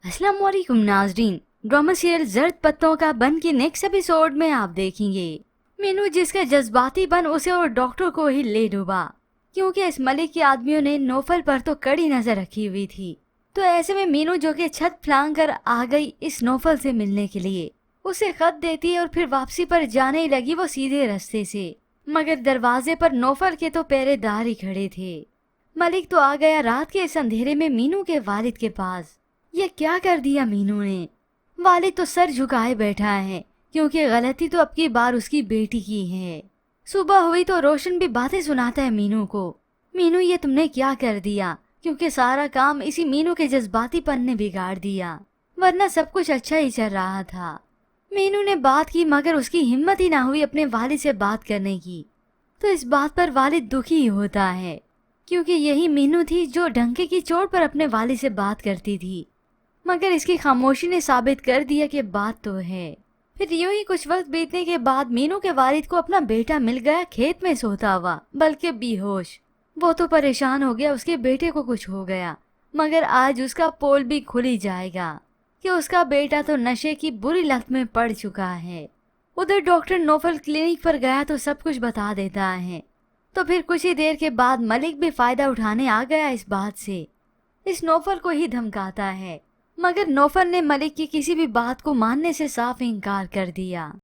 अस्सलाम वालेकुम नाजरीन। ड्रामा सीरियल जर्द पत्तों का बन के नेक्स्ट एपिसोड में आप देखेंगे मीनू जिसका जज्बाती बन उसे और डॉक्टर को ही ले डूबा, क्योंकि इस मलिक के आदमियों ने नौफल पर तो कड़ी नजर रखी हुई थी। तो ऐसे में मीनू जो कि छत फलांग कर आ गई इस नौफल से मिलने के लिए, उसे खत देती है और फिर वापसी पर जाने ही लगी वो सीधे रास्ते से। मगर दरवाजे पर नौफल के तो पहरेदार ही खड़े थे। मलिक तो आ गया रात के इस अंधेरे में मीनू के वालिद के पास। ये क्या कर दिया मीनू ने? वालिद तो सर झुकाए बैठा है, क्योंकि गलती तो अब की बार उसकी बेटी की है। सुबह हुई तो रोशन भी बातें सुनाता है मीनू को। मीनू ये तुमने क्या कर दिया, क्योंकि सारा काम इसी मीनू के जज्बातीपन ने बिगाड़ दिया, वरना सब कुछ अच्छा ही चल रहा था। मीनू ने बात की मगर उसकी हिम्मत ही ना हुई अपने वालिद से बात करने की। तो इस बात पर वालिद दुखी होता है, क्योंकि यही मीनू थी जो डंके की चोट पर अपने वालिद से बात करती थी। मगर इसकी खामोशी ने साबित कर दिया कि बात तो है। फिर यूं ही कुछ वक्त बीतने के बाद मीनू के वालिद को अपना बेटा मिल गया, खेत में सोता हुआ, बल्कि बेहोश। वो तो परेशान हो गया, उसके बेटे को कुछ हो गया। मगर आज उसका पोल भी खुल ही जाएगा कि उसका बेटा तो नशे की बुरी लत में पड़ चुका है। उधर डॉक्टर नौफल क्लिनिक पर गया तो सब कुछ बता देता है। तो फिर कुछ ही देर के बाद मलिक भी फायदा उठाने आ गया इस बात से। इस नौफल को ही धमकाता है, मगर नौफल ने मलिक की किसी भी बात को मानने से साफ इनकार कर दिया।